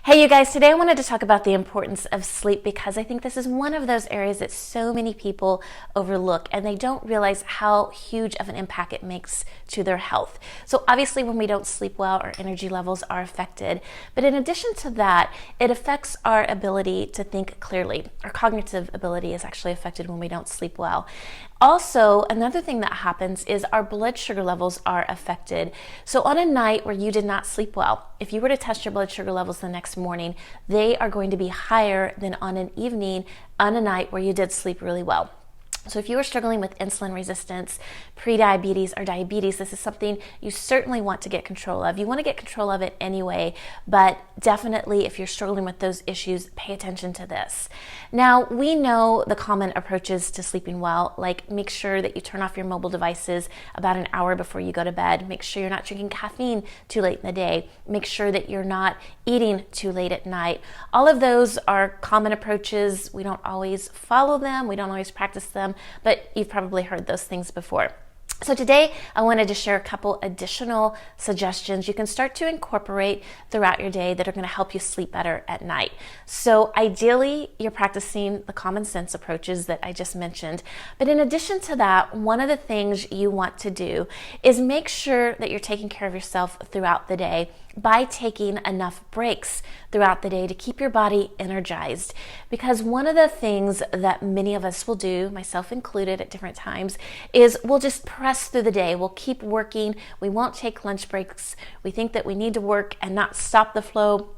Hey you guys, today I wanted to talk about the importance of sleep because I think this is one of those areas that so many people overlook and they don't realize how huge of an impact it makes to their health. So obviously when we don't sleep well, our energy levels are affected. But in addition to that, it affects our ability to think clearly. Our cognitive ability is actually affected when we don't sleep well. Also, another thing that happens is our blood sugar levels are affected. So on a night where you did not sleep well, if you were to test your blood sugar levels the next morning, they are going to be higher than on an evening on a night where you did sleep really well. So if you are struggling with insulin resistance, prediabetes, or diabetes, this is something you certainly want to get control of. You want to get control of it anyway, but definitely if you're struggling with those issues, pay attention to this. Now, we know the common approaches to sleeping well, like make sure that you turn off your mobile devices about an hour before you go to bed. Make sure you're not drinking caffeine too late in the day. Make sure that you're not eating too late at night. All of those are common approaches. We don't always follow them. We don't always practice them, but you've probably heard those things before. So today I wanted to share a couple additional suggestions you can start to incorporate throughout your day that are going to help you sleep better at night. So ideally you're practicing the common sense approaches that I just mentioned. But in addition to that, one of the things you want to do is make sure that you're taking care of yourself throughout the day by taking enough breaks throughout the day to keep your body energized. Because one of the things that many of us will do, myself included at different times, is we'll just press through the day. We'll keep working. We won't take lunch breaks. We think that we need to work and not stop the flow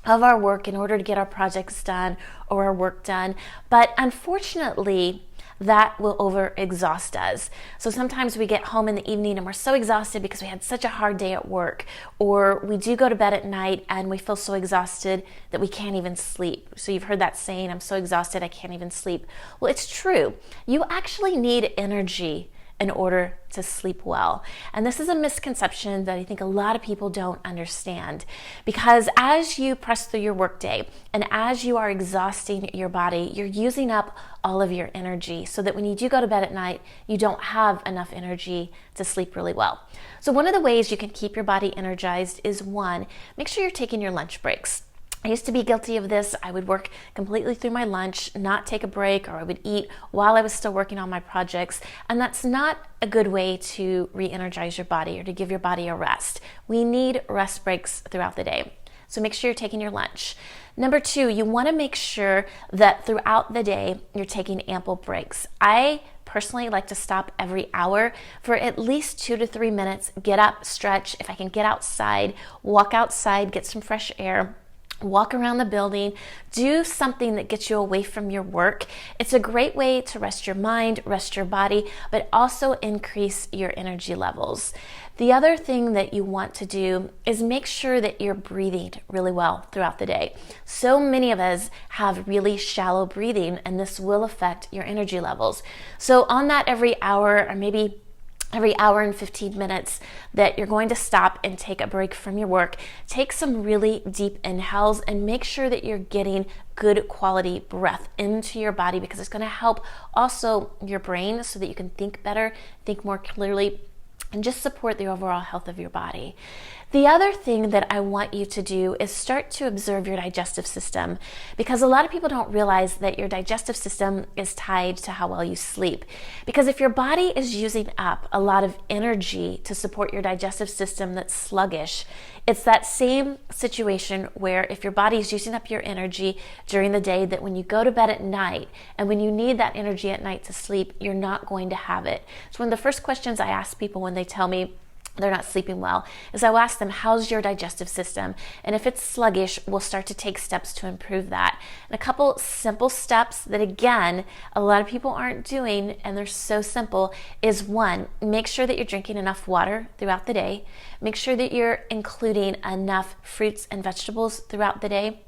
of our work in order to get our projects done or our work done. But unfortunately, that will overexhaust us. So sometimes we get home in the evening and we're so exhausted because we had such a hard day at work, or we do go to bed at night and we feel so exhausted that we can't even sleep. So you've heard that saying, I'm so exhausted I can't even sleep. Well, it's true. You actually need energy in order to sleep well. And this is a misconception that I think a lot of people don't understand, because as you press through your workday and as you are exhausting your body, you're using up all of your energy so that when you do go to bed at night, you don't have enough energy to sleep really well. So one of the ways you can keep your body energized is, one, make sure you're taking your lunch breaks. I used to be guilty of this. I would work completely through my lunch, not take a break, or I would eat while I was still working on my projects. And that's not a good way to re-energize your body or to give your body a rest. We need rest breaks throughout the day. So make sure you're taking your lunch. Number two, you want to make sure that throughout the day, you're taking ample breaks. I personally like to stop every hour for at least 2 to 3 minutes, get up, stretch. If I can get outside, walk outside, get some fresh air, walk around the building, do something that gets you away from your work. It's a great way to rest your mind, rest your body, but also increase your energy levels. The other thing that you want to do is make sure that you're breathing really well throughout the day. So many of us have really shallow breathing, and this will affect your energy levels. So on that every hour, or maybe every hour and 15 minutes that you're going to stop and take a break from your work, take some really deep inhales and make sure that you're getting good quality breath into your body, because it's going to help also your brain so that you can think better, think more clearly, and just support the overall health of your body. The other thing that I want you to do is start to observe your digestive system, because a lot of people don't realize that your digestive system is tied to how well you sleep. Because if your body is using up a lot of energy to support your digestive system that's sluggish, it's that same situation where if your body is using up your energy during the day, that when you go to bed at night and when you need that energy at night to sleep, you're not going to have it. So one of the first questions I ask people when they tell me they're not sleeping well is I will ask them, how's your digestive system? And if it's sluggish, we'll start to take steps to improve that. And a couple simple steps that, again, a lot of people aren't doing, and they're so simple, is, one, make sure that you're drinking enough water throughout the day. Make sure that you're including enough fruits and vegetables throughout the day.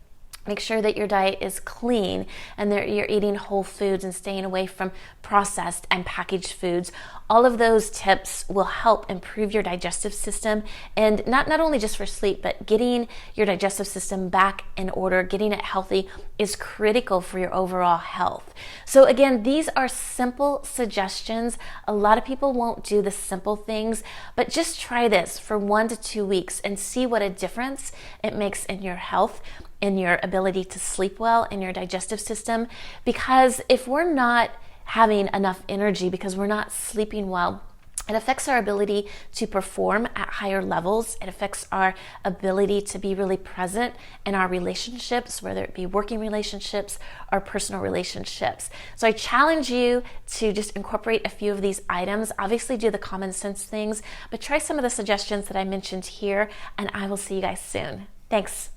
Make sure that your diet is clean and that you're eating whole foods and staying away from processed and packaged foods. All of those tips will help improve your digestive system, and not only just for sleep, but getting your digestive system back in order, getting it healthy is critical for your overall health. So again, these are simple suggestions. A lot of people won't do the simple things, but just try this for 1 to 2 weeks and see what a difference it makes in your health. in your ability to sleep well, in your digestive system. Because if we're not having enough energy because we're not sleeping well, it affects our ability to perform at higher levels. It affects our ability to be really present in our relationships, whether it be working relationships or personal relationships. So I challenge you to just incorporate a few of these items. Obviously do the common sense things, but try some of the suggestions that I mentioned here, and I will see you guys soon. Thanks.